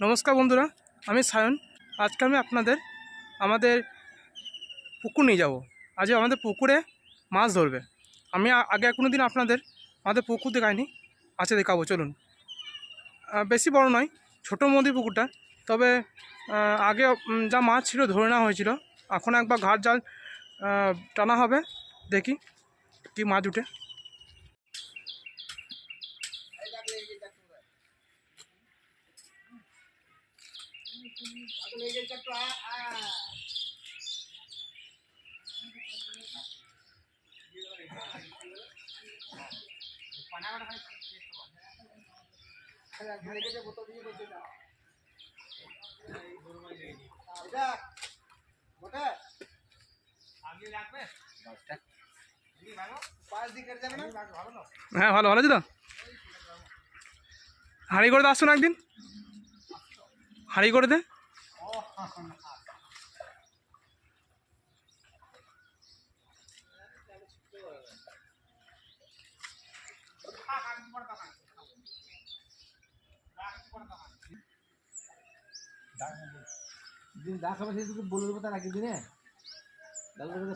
নমস্কার বন্ধুরা, আমি সায়ন। আজকে আমি আপনাদের আমাদের পুকুর নিয়ে যাব। আজ আমাদের পুকুরে মাছ ধরবে। আমি আগে কোনো দিন আপনাদের আমাদের পুকুর দেখাইনি, আজকে দেখাবো। চলুন। বেশি বড় নয়, ছোটো মধ্যে পুকুরটা। তবে আগে যা মাছ ছিল ধরে নেওয়া হয়েছিল। এখন একবার ঘাট জাল টানা হবে, দেখি কি মাছ উঠে। হ্যাঁ, ভালো ভালো আছে তো। হাঁড়ি করে দে, আসছো না একদিন? হাঁড়ি করে দে। দেখাবে সেটুকু বলে দেবো, তার আগের দিনে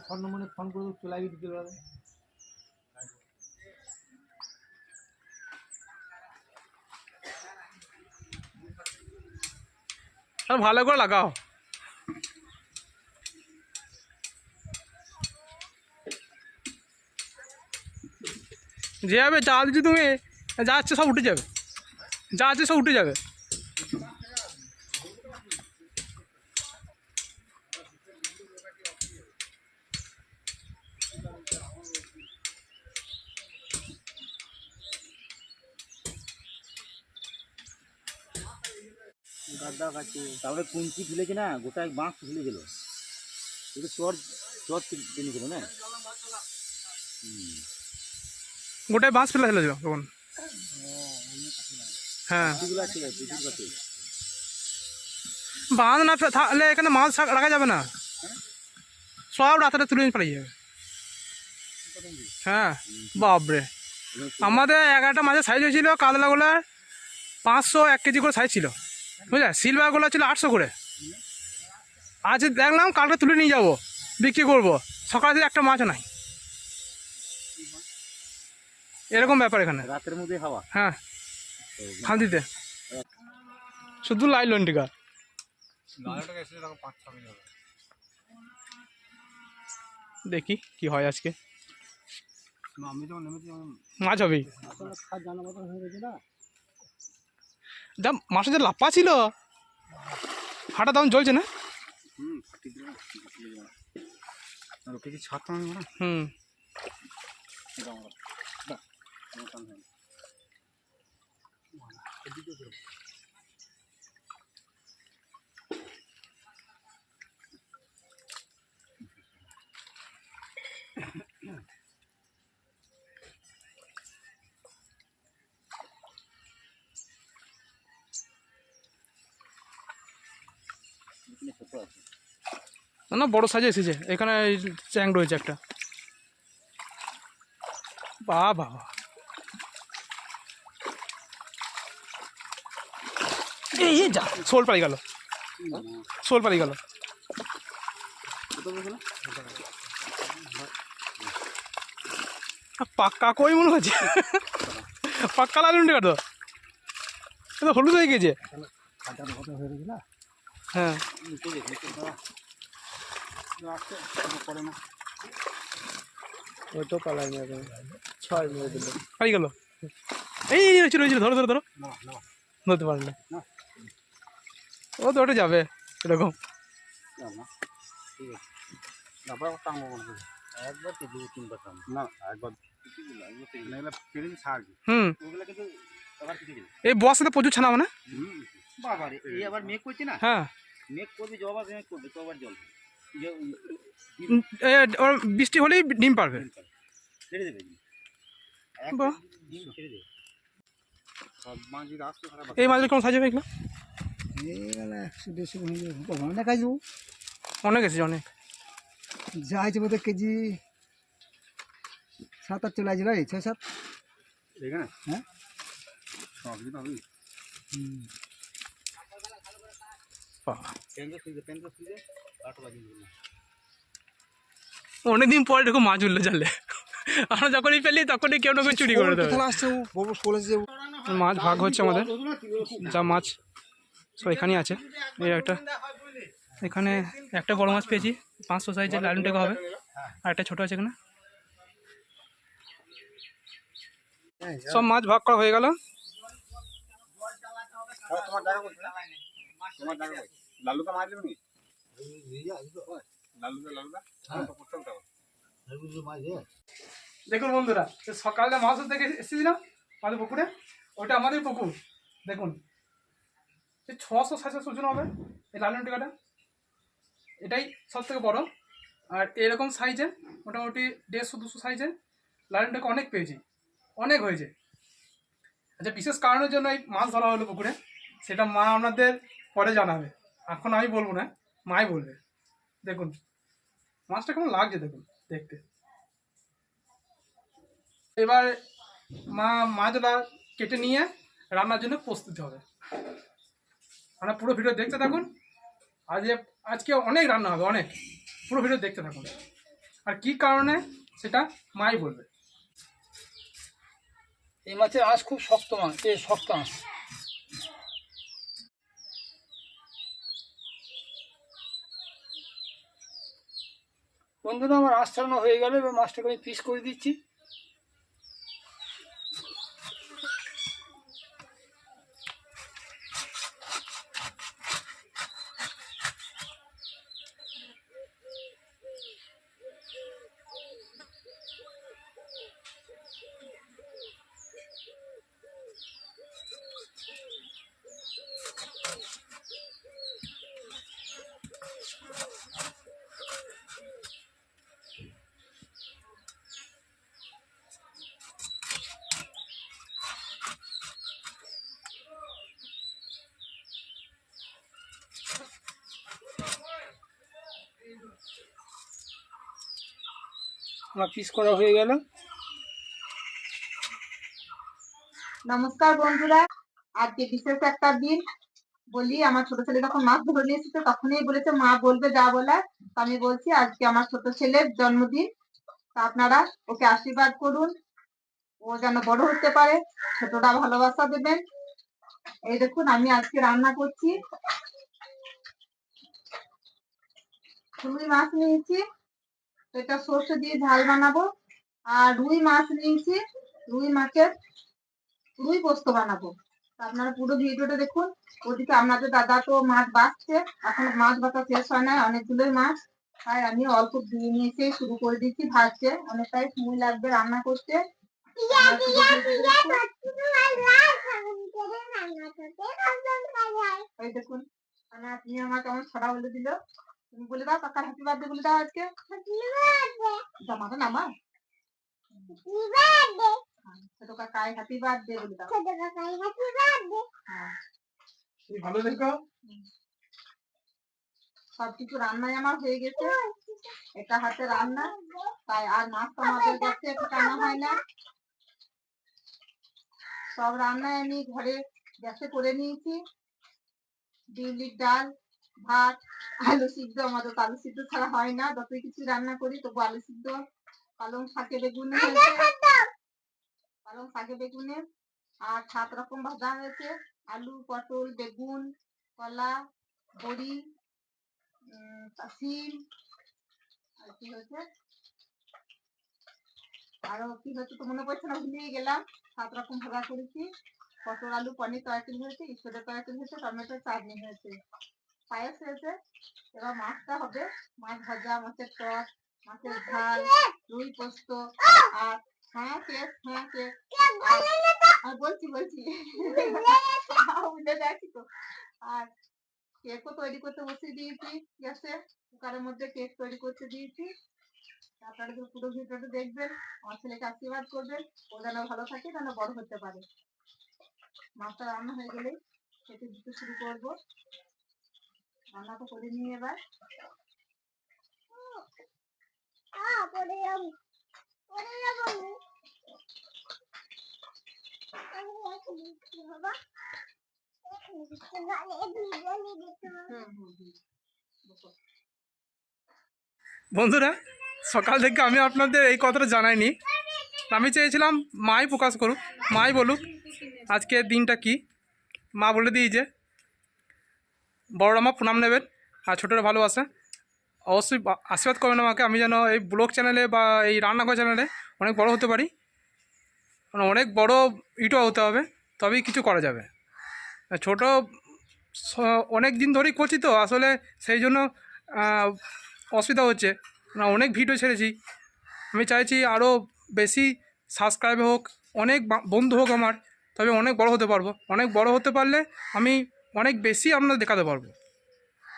ফোন নম্বরে ফোন করে চলে আসবি দিতে পারবে। ভালো করে লাগাও। যে যাবে জাল দিচ্ছি, তুমি যা আছে সব উঠে যাবে, যা আছে সব উঠে যাবে। তারপরে কুঞ্চি ফেলেছে না, গোটায় বাঁশ ফেলে গেল, একটু চর চর টেনে গেল না, গোটায় বাঁশ ফেলে ফেলে তখন। হ্যাঁ, বাঁধ না থাকলে এখানে মাছ রাখা যাবে না, সব রাতে তুলে নিয়ে পালিয়ে যাবে। হ্যাঁ, বাপরে, আমাদের 11টা মাছের সাইজ হয়েছিল। কাতলাগুলার 500-1 কেজি করে সাইজ ছিল, বুঝলে। সিলভারগুলো ছিল 800 করে। আজ দেখলাম কালকে তুলে নিয়ে যাব, বিক্রি করবো। সকালে থেকে একটা মাছও নাই। এরকম ব্যাপার এখানে রাতের মধ্যে হাওয়া। হ্যাঁ, খান্দিতে শুধু লাইলন টিকা। দেখি কি হয় আজকে। মাছ হবে, যা মাছের যে লাপ্পা ছিল, হাঁটা দাম জ্বলছে না। হুম, না বড় সাইজে এসেছে। এখানে চ্যাং রয়েছে একটা। বাবা, এই যা শোল পাই গেল, শোল পাই গেল। পাক্কা কই মনে হচ্ছে, পাক্কা লালুন টিকা তো, এটা হলুদ হয়ে গেছে। হ্যাঁ, পাই গেল। এই রয়েছে রয়েছে, ধরো ধরো ধরো, ধরতে পারলে ও তো ওটা যাবে এরকম। হুম, এই বর্ষাতে প্রচুর ছানা মানে। বাবারে, এই আবার মেঘ করছে না। হ্যাঁ, মেঘ করবে, জবা মেঘ করবে তো আবার জল বৃষ্টি হলেই ডিম পারবে। ছেড়ে দেবে। বাহ, ডিম ছেড়ে দেবে। এই মাছের কোনো সাইজ হবে এগুলো? 100-150 অনেক আছে, অনেক এসেছে, অনেক। যা আছে বোধ কেজি 7-8 চলে আসছিল, 6-7 এখানে। হ্যাঁ, বাহ, প্যান্ট খুঁজে 8 বাজিয়ে দিল। অনেকদিন পর এরকম মাছ উঠলো জানলে। আমরা যখনই পেলি তখনই কেউ না কেউ চুরি করে দেবে। মাছ ভাগ হচ্ছে আমাদের, যা মাছ সব এখানেই আছে। এই একটা, এখানে একটা বড় মাছ পেয়েছি 500 সাইজের, লালন টাকা হবে, আর একটা ছোটো আছে এখানে। সব মাছ ভাগ করা হয়ে গেল। দেখুন বন্ধুরা, সকালে মাছ ধরতে এসেছিলাম আমাদের পুকুরে, ওটা আমাদের পুকুর। দেখুন এই 600-700 ওজন হবে এই লালন টিকাটা, এটাই সব থেকে বড়। আর এরকম সাইজের মোটামুটি 150-200 সাইজের লালন টিকা অনেক পেয়েছি, অনেক হয়েছে। আচ্ছা, বিশেষ কারণের জন্য এই মাছ ধরা হলো পুকুরে, সেটা মা আপনাদের পরে জানাবে, এখন আমি বলবো না, মাই বলবে। দেখুন মাছটা কেমন লাগছে দেখুন দেখতে। এবার মা মাছটা কেটে নিয়ে রান্নার জন্য প্রস্তুতি হবে। আপনারা পুরো ভিডিও দেখতে থাকুন। আজকে অনেক রান্না হবে, অনেক, পুরো ভিডিও দেখতে থাকুন। আর কি কারণে সেটা মাই বলবে। এই মাছের আঁশ খুব শক্ত মাছ, এই শক্ত আঁশ। বন্ধুরা, আমার আঁশ ছাড়ানো হয়ে গেল, এবার মাছটাকে আমি পিস করে দিচ্ছি। আমার পিস করা হয়ে গেল। নমস্কার বন্ধুরা, আজকে বিশেষ একটা দিন। বলি, আমার ছোট ছেলে যখন মাছ ধরে নিয়ে এসেছে তখনই বলেছে মা বলবে যা বলার। তো আমি বলছি আজকে আমার ছোট ছেলের জন্মদিন, তা আপনারা ওকে আশীর্বাদ করুন, ও যেন বড় হতে পারে, ছোটরা ভালোবাসা দেবেন। এই দেখুন আমি আজকে রান্না করছি, রুই মাছ নিয়েছি, এটা সর্ষে দিয়ে ঝাল বানাবো। আর রুই মাছ নিয়েছি, রুই মাছের রুই পোস্ত বানাবো। তা আপনারা পুরো ভিডিওটা দেখুন। ওদিকে আপনাদের দাদা তো মাছ বাছছে, এখন মাছ বাছা শেষ হয় না, অনেকগুলোই মাছ, তাই আমি অল্প দিয়ে নিয়ে এসে শুরু করে দিচ্ছি ভাজতে, অনেকটাই সময় লাগবে রান্না করতে। আপনারা পুরো ভিডিওটা দেখুন। এই দেখুন তুমি আমাকে কেমন ছড়া বলে দিল। তুমি বলে দাও কাকার হ্যাপি বার্থডে বলে দাও আজকে। জামাটা নামা, ছোট কাকাই হ্যাপি বার্থডে বলে দাও। হ্যাঁ, তুমি ভালো দেখো। সবকিছু রান্নাই আমার হয়ে গেছে, এটা হাতে রান্না, তাই আর মাছ তো আমাদের কাছে একটু টানা হয় না। সব রান্নাই আমি ঘরে গ্যাসে করে নিয়েছি। বিউলির ডাল, ভাত, আলু সিদ্ধ, আমাদের আলু সিদ্ধ ছাড়া হয় না, যতই কিছু রান্না করি তবু আলু সিদ্ধ। পালং শাকে বেগুনে হয়েছে, পালং শাকে বেগুনে, আর 7 রকম ভাজা হয়েছে, আলু, পটল, বেগুন, কলা, বড়ি, সিম, আর কি হয়েছে, আরো কি হয়েছে তো মনে পড়ছে না, ভুলিয়ে গেলাম। 7 রকম ভাজা করেছি, পটল আলু পনির তরকারি হয়েছে, ইস্টের তরকারি হয়েছে, টমেটো চাটনি হয়েছে, পায়েস হয়েছে। এবার মাছটা হবে, মাছ ভাজা, মাছের টক, মাছের ঝাল, রুই পোস্ত, আর হ্যাঁ কেক, হ্যাঁ কেক, আর বলছি বুঝে যাচ্ছি তো। আর কেকও তৈরি করতে বসিয়ে দিয়েছি গ্যাসে, কুকারের মধ্যে কেক তৈরি করতে দিয়েছি। আপনারা তো পুরো ভিডিওটা দেখবেন, আমার ছেলেকে আশীর্বাদ করবেন, ও যেন ভালো থাকে, যেন বড় হতে পারে। মাছটা রান্না হয়ে গেলেই খেতে দিতে শুরু করবো। রান্না তো করে নিয়ে এবার বন্ধুরা, সকাল থেকে আমি আপনাদের এই কথাটা জানাইনি। আমি চেয়েছিলাম মাই প্রকাশ করুক, মাই বলুক আজকের দিনটা কি। মা বলে দিয়েছে বড়রা মা প্রণাম নেবেন আর ছোটরা ভালোবাসে। অবশ্যই আশীর্বাদ করবেন আমাকে, আমি যেন এই ব্লগ চ্যানেলে বা এই রান্নাঘর চ্যানেলে অনেক বড় হতে পারি। মানে অনেক বড় ইউটিউবার হতে হবে, তবেই কিছু করা যাবে। ছোট অনেক দিন ধরেই করছি তো আসলে, সেই জন্য অসুবিধা হচ্ছে। অনেক ভিডিও ছেড়েছি, আমি চাইছি আরও বেশি সাবস্ক্রাইব হোক, অনেক বন্ধু হোক আমার, তবে অনেক বড় হতে পারবো। অনেক বড় হতে পারলে আমি অনেক বেশি আপনাদের দেখাতে পারবো।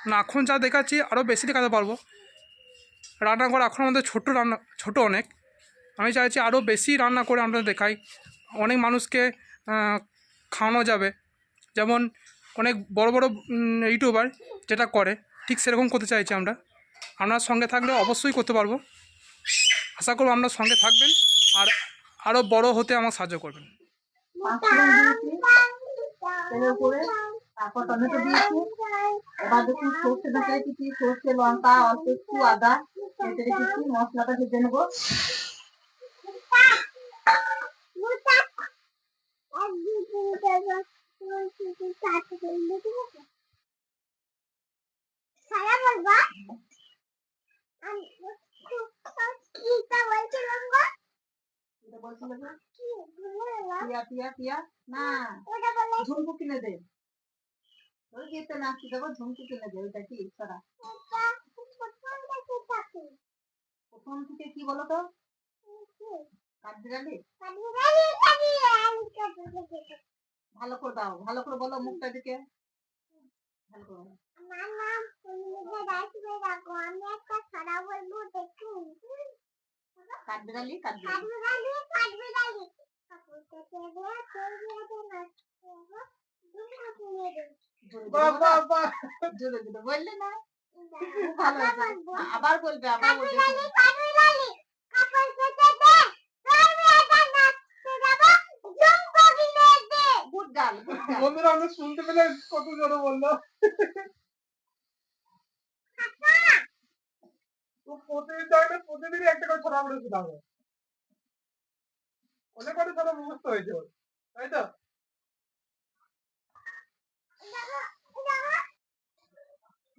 না এখন যা দেখাচ্ছি আরও বেশি দেখাতে পারবো। রান্নাঘর এখন আমাদের ছোট অনেক। আমি চাইছি আরও বেশি রান্না করে আপনাদের দেখাই, অনেক মানুষকে খাওয়ানো যাবে। যেমন অনেক বড় বড় ইউটিউবার যেটা করে, ঠিক সেরকম করতে চাইছি আমরা। আপনার সঙ্গে থাকলে অবশ্যই করতে পারবো। আশা করব আপনার সঙ্গে থাকবেন আর আরও বড় হতে আমার সাহায্য করবেন। তেলের উপরে তারপর টমেটো দিয়েছি। এবার দেখুন সর্ষে ঢাকা রেখেছি, সর্ষে লঙ্কা অল্প একটু আদা কেটে রেখেছি। মশলাটা ভেজে নেবো। না ঝুমকু কিনে দে, ওই গেতে নাচতে দেবো, ঝুমকু কিনে দে। ওইটা কি সারা প্রথম থেকে কি বলো তো? কাঠবিড়ালি। ভালো করে দাও, ভালো করে বলো মুখটা দিকে ভালো করে। কাঠবিড়ালি কাঠবিড়ালি জোরে জোরে বললে না, ভালো আবার বলবে, আবার বলবে। বন্ধুরা আমরা শুনতে পেলে কত জোরে বললো। প্রতিদিনই একটা করে ছড়া বলে শোনাবো, অনেক কটা ছড়া মুখস্থ হয়েছে ওর, তাই তো?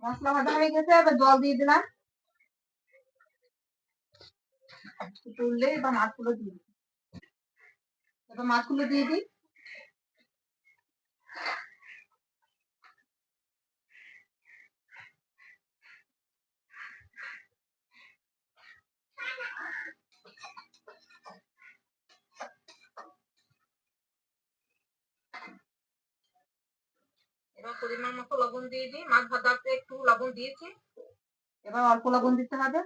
মশলা ভাজা হয়ে গেছে, এবার জল দিয়ে দিলাম। তুললে এবার মাছগুলো দিয়ে দিই। এবার মাছগুলো দিয়ে দিই। এবার পরিমাণ মতো লবণ দিয়ে দিই। মাছ ভাজাতে একটু লবণ দিয়েছি, এবার অল্প লবণ দিতে হবে।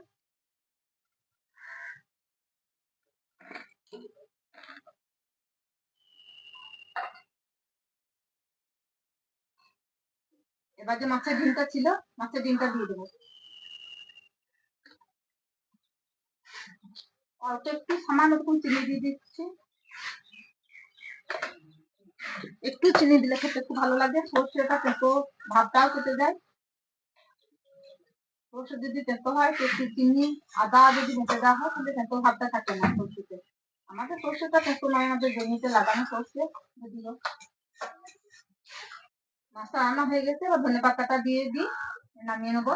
এবার যে মাছের ডিমটা ছিল, মাছের ডিমটা দিয়ে দেবো। অল্প একটু সামান্য চিনি দিয়ে দিচ্ছি। একটু চিনি দিলে খেতে একটু ভালো লাগে। সর্ষেটা তেতো ভাবটাও কেটে যায়। সর্ষে যদি তেতো হয় তো একটু চিনি আদা যদি বেটে দেওয়া হয় তাহলে তেতো ভাবটা থাকে না সর্ষেতে। আমাদের সর্ষেটা তেতো নয়, আমাদের জমিতে লাগানো সর্ষে। যদিও মাছটা রান্না হয়ে গেছে, এবার ধনে পাতাটা দিয়ে দিই, নামিয়ে নেবো।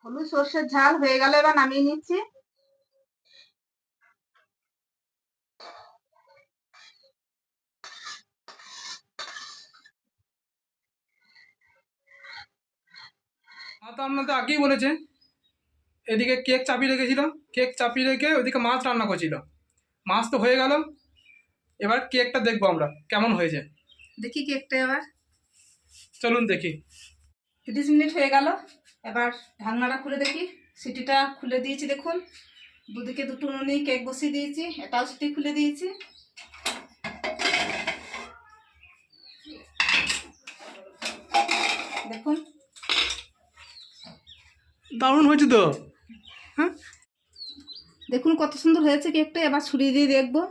হলুদ সর্ষের ঝাল হয়ে গেল, এবার নামিয়ে নিচ্ছি। তো আপনাদের আগেই বলেছে, এদিকে কেক চাপিয়ে রেখেছিল, কেক চাপিয়ে রেখে ওইদিকে মাছ রান্না করছিল। মাছ তো হয়ে গেল, এবার কেকটা দেখবো আমরা কেমন হয়েছে। দেখি কেকটা এবার। চলুন দেখি। 30 মিনিট হয়ে গেল, এবার ঢাকনাটা খুলে দেখি। সিটিটা খুলে দিয়েছি, দেখুন দুদিকে দুটো নুনি কেক বসিয়ে দিয়েছি, এটাও সিটি খুলে দিয়েছি। দেখুন দারুণ হয়েছে তো। হ্যাঁ, দেখুন কত সুন্দর হয়েছে কেকটা। এবার ছুরি দিয়ে দেখবো।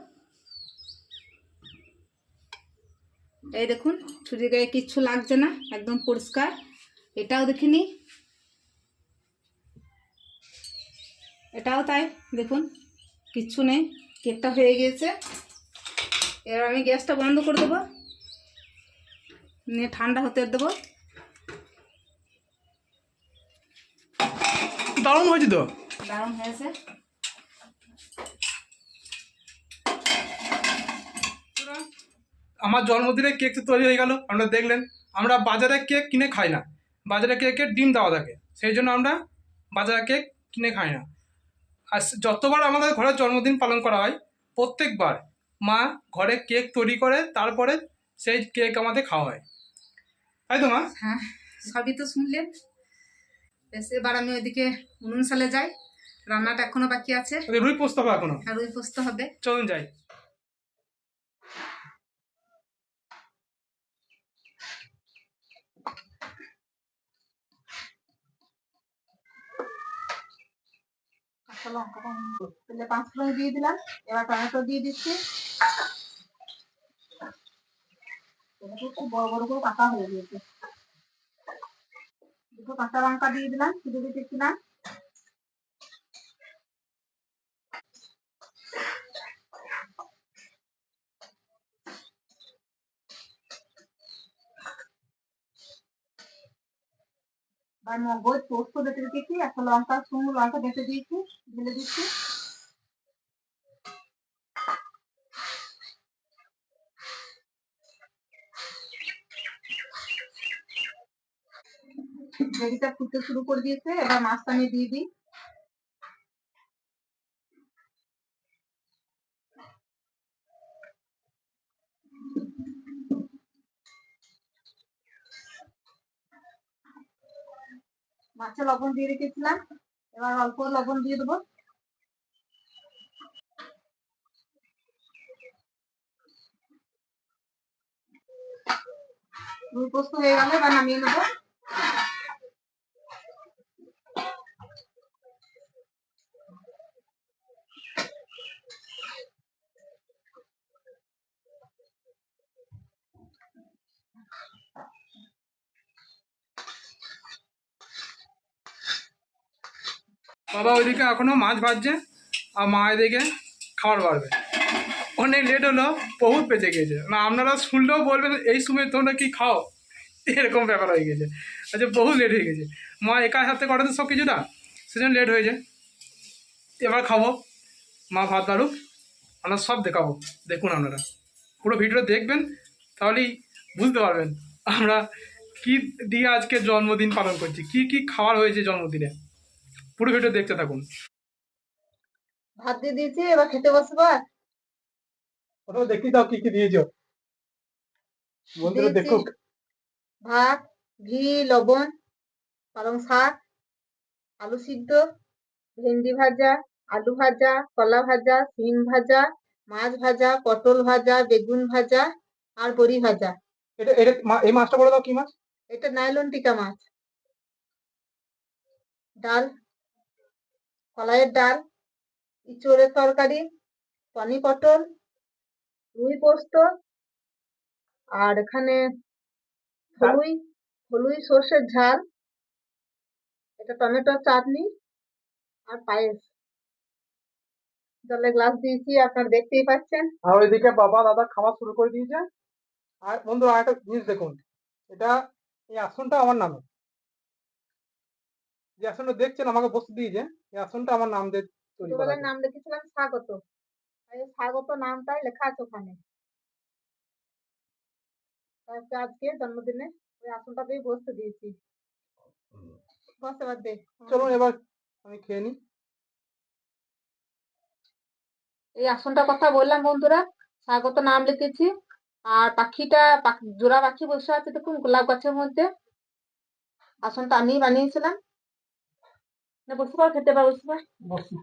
এই দেখুন, ছুরি গায়ে কিচ্ছু লাগছে না, একদম পরিষ্কার। এটাও দেখে নিই, এটাও তাই। দেখুন কিচ্ছু নেই, কেকটা হয়ে গিয়েছে। এবার আমি গ্যাসটা বন্ধ করে দেবো, নিয়ে ঠান্ডা হতে দেবো। দারুণ হয়েছে তো। দারুণ হয়েছে। আমার জন্মদিনে কেক তো তৈরি হয়ে গেল, আপনারা দেখলেন। আমরা বাজারে কেক কিনে খাই না, বাজারে কেকের ডিম দেওয়া থাকে, সেই জন্য আমরা বাজারে কেক কিনে খাই না। আর যতবার আমাদের ঘরে জন্মদিন পালন করা হয়, প্রত্যেকবার মা ঘরে কেক তৈরি করে, তারপরে সেই কেক আমাদের খাওয়া হয়, তাই তো মা? হ্যাঁ, সবই তো শুনলেন। বেশ, এবার আমি ওইদিকে উনুন সালে যাই, রান্নাটা এখনো বাকি আছে। রুই পোস্ত হবে এখনো, আর রুই পোস্ত হবে। চলুন যাই। কাঁচা লঙ্কাটা তেলে 5 ফোড়ন দিয়ে দিলাম। এবার টমেটো দিয়ে দিচ্ছি। টমেটো খুব বড় বড় করে কাটা হয়ে গিয়েছে। দুটো কাঁচা লঙ্কা দিয়ে দিলাম, শুধু দিতেছিলাম। আর মগজ পোস্ত বেটে রেখেছি, একটা লঙ্কা, শুকনো লঙ্কা বেটে দিয়েছি, ঢেলে দিচ্ছি। গ্রেভিটা ফুটতে শুরু করে দিয়েছে, এবার মাছটা আমি দিয়ে দিই। মাছে লবণ দিয়ে রেখেছিলাম, এবার অল্প লবণ দিয়ে দেবো। রুই পোস্ত হয়ে গেলে এবার নামিয়ে নেবো। বাবা ওইদিকে এখনো মাছ ভাজছে, আর মা এদিকে খাবার বাড়বে। অনেক লেট হলো, বহুত বেঁচে গিয়েছে না, আপনারা শুনলেও বলবেন এই সময় তোমরা কি খাও, এরকম ব্যাপার হয়ে গেছে। আচ্ছা, বহু লেট হয়ে গেছে, মা একা হাতে করে তো সব কিছুটা, সেজন্য লেট হয়েছে। এবার খাবো, মা ভাত বাড়ুক, আমরা সব দেখাবো। দেখুন আপনারা পুরো ভিডিও দেখবেন, তাহলেই বুঝতে পারবেন আমরা কি দিয়ে আজকে জন্মদিন পালন করছি, কি কি খাবার হয়েছে জন্মদিনে। পুরো ভিডিও দেখতে থাকুন। ভাত দিয়ে দিয়েছি, এবার খেতে বসবো। প্রথমে দেখি দাও কি কি দিয়েছো, বন্ধুরা দিয়েছি দেখুক। ভাত, ঘি, লবণ, পালং শাক, আলু সিদ্ধ, ভেন্ডি ভাজা, আলু ভাজা, কলা ভাজা, সিম ভাজা, মাছ ভাজা, পটল ভাজা, বেগুন ভাজা আর বড়ি ভাজা। এটা এটা এই মাছটা বলে দাও কি মাছ? এটা নাইলন টিকা মাছ। ডাল, কলাইয়ের ডাল, ইঁচড়ের তরকারি, পনি পটল, রুই পোস্ত, আর এখানে ফলুই ফলুই সর্ষের ঝাল, এটা টমেটোর চাটনি আর পায়েস। জলের গ্লাস দিয়েছি, আপনারা দেখতেই পাচ্ছেন। আর ওইদিকে বাবা দাদা খাওয়া শুরু করে দিয়েছে। আর বন্ধু আর একটা জিনিস দেখুন, এটা এই আসনটা আমার নামে, যে আসনটা দেখছেন আমাকে বসতে দিয়েছে, এই আসনটা আমার নাম দিয়ে তৈরি করা ছোটবেলায় আছে। নাম লিখেছিলাম স্বাগত, তাই স্বাগত নামটাই লেখা আছে ওখানে। তাই আজকে জন্মদিনে ওই আসনটাতেই বসতে দিয়েছি। বস এবার দে। চলুন এবার আমি খেয়ে নিই। এই আসনটার কথা বললাম বন্ধুরা, স্বাগত নাম লিখেছি। আর পাখিটা জোড়া পাখি বসে আছে দেখুন গোলাপ গাছের মধ্যে। আসনটা আমি বানিয়েছিলাম। না বসে পার, খেতে পার, বসে পার। বসি।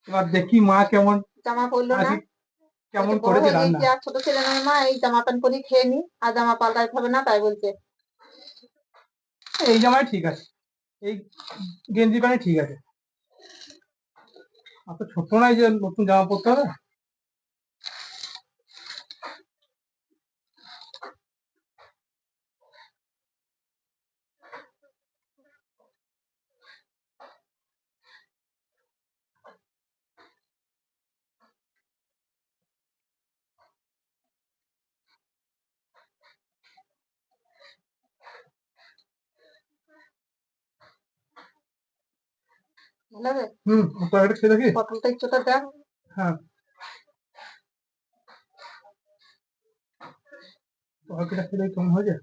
এবার দেখি মা কেমন জামা পড়লো না। হাসি কেমন বড় করেছে হয়ে রান্না। গেছি আর ছোট ছেলে নয় মা, এই জামা প্যান্ট পরি খেয়ে নি, আর জামা পাল্টাতে হবে না তাই বলছে। এই জামাই ঠিক আছে, এই গেঞ্জি প্যান্ট ঠিক আছে, অত ছোট নাই যে নতুন জামা পরতে হবে। ভালো হবে? কয়েকটা খেয়ে দেখি। পটলটা একটুটা দেখ। হ্যাঁ, তরকারিটা খেলে কেমন হয়েছে?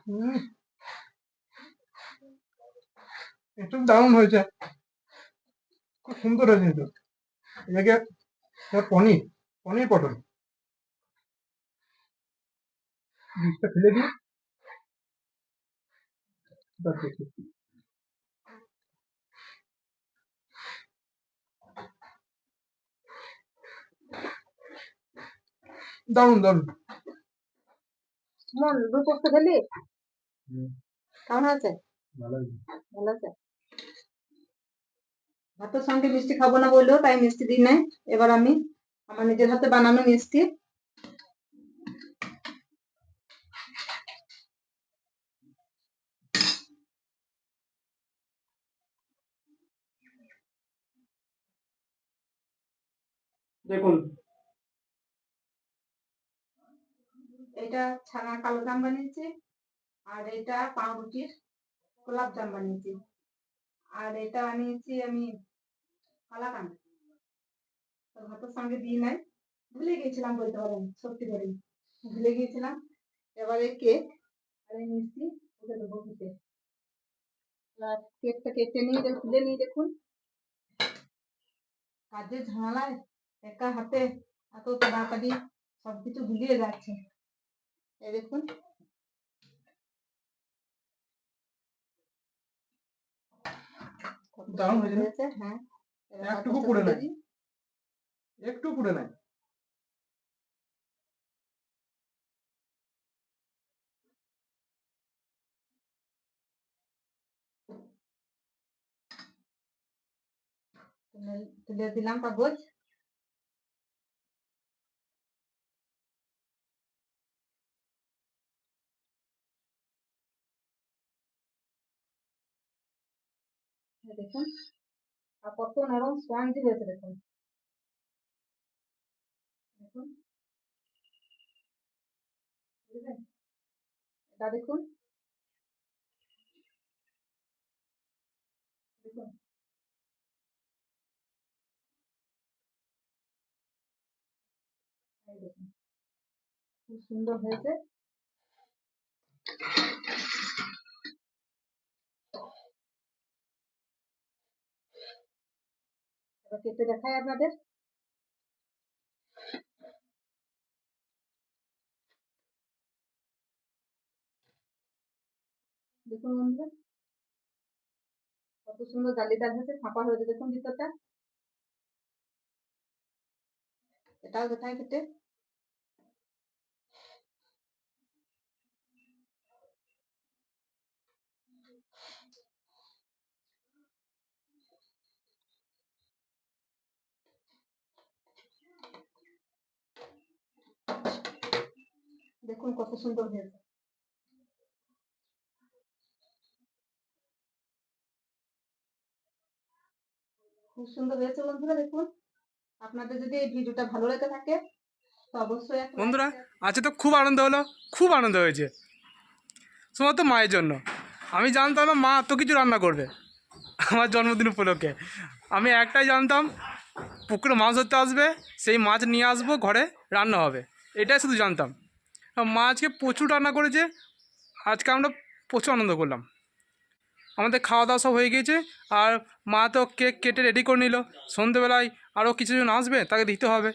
হুম, একটু দারুণ হয়েছে, খুব সুন্দর হয়েছে কিন্তু। এটাকে পনির, পনির পটল বীজটা ফেলে দিই, এবার দেখি। দারুণ দারুণ। মন দুই পোস্ত খেলি? হুম, কেমন হয়েছে? ভালো হয়েছে। ভালো আছে। ভাতের সঙ্গে মিষ্টি খাবো না বললেও তাই মিষ্টি দিই নাই। এবার আমি আমার নিজের হাতে বানানো মিষ্টি, দেখুন, এটা ছানা কালো জাম বানিয়েছি, আর এটা পাউরুটির গোলাপ জাম বানিয়েছি, আর এটা বানিয়েছি আমি কালাকান। তো ভাতের সঙ্গে দিই নাই, ভুলে গিয়েছিলাম বলতে পারেন, সত্যি করে ভুলে গিয়েছিলাম। এবারে কেক আর এই মিষ্টি ওকে দেবো খেতে। এবার কেকটা কেটে নিয়ে তুলে নিয়ে দেখুন, কাজের ঝামেলায় একা হাতে এত তাড়াতাড়ি সবকিছু গুলিয়ে যাচ্ছে। এই দেখুন, কত দারুণ সুন্দর হয়েছে না? হয়েছে। হ্যাঁ, এবার একটুকু কাগজটা পুড়ে তুলে নাই, দিই। একটু পুড়ে নাই। তুলে দিলাম কাগজ। এই দেখুন, আর কত নরম স্পঞ্জি হয়েছে দেখুন। দেখুন, বুঝলেন? এটা দেখুন, দেখুন, এই দেখুন, খুব সুন্দর হয়েছে। এবার কেটে দেখাই আপনাদের। দেখুন বন্ধুরা, কত সুন্দর জালিদার হয়েছে, ফাঁপা হয়েছে দেখুন ভিতরটা। এটাও দেখাই কেটে। দেখুন কত সুন্দর হয়েছে, খুব সুন্দর হয়েছে বন্ধুরা। দেখুন, আপনাদের যদি এই ভিডিওটা ভালো লেগে থাকে তো অবশ্যই একটা লাইক বন্ধুরা, শেয়ার। আজকে তো খুব আনন্দ হলো, খুব আনন্দ হয়েছে, শুধুমাত্র মায়ের জন্য। আমি জানতাম না মা এত কিছু রান্না করবে আমার জন্মদিন উপলক্ষে। আমি একটাই জানতাম, পুকুরে মাছ ধরতে আসবে, সেই মাছ নিয়ে আসবো, ঘরে রান্না হবে, এটাই শুধু জানতাম। আর মা আজকে প্রচুর রান্না করেছে, আজকে আমরা প্রচুর আনন্দ করলাম। আমাদের খাওয়া দাওয়া সব হয়ে গিয়েছে, আর মা তো কেক কেটে রেডি করে নিল। সন্ধেবেলায় আরও কিছুজন আসবে, তাকে দিতে হবে,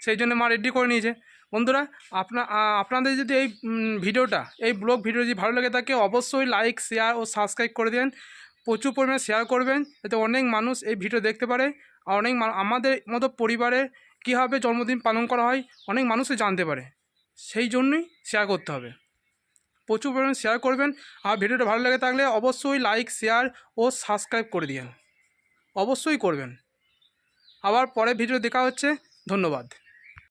সেই জন্য মা রেডি করে নিয়েছে। বন্ধুরা, আপনাদের যদি এই ভিডিওটা, এই ব্লগ ভিডিও যদি ভালো লাগে থাকে, অবশ্যই লাইক, শেয়ার ও সাবস্ক্রাইব করে দেন। প্রচুর পরিমাণে শেয়ার করবেন, যাতে অনেক মানুষ এই ভিডিও দেখতে পারে। আর আমাদের মতো পরিবারের কীভাবে জন্মদিন পালন করা হয় অনেক মানুষই জানতে পারে। সেই জন্যই শেয়ার করতে হবে, প্রচুর পরিমাণে শেয়ার করবেন। আর ভিডিওটা ভালো লেগে থাকলে অবশ্যই লাইক, শেয়ার ও সাবস্ক্রাইব করে দিন, অবশ্যই করবেন। আবার পরে ভিডিও দেখা হচ্ছে, ধন্যবাদ।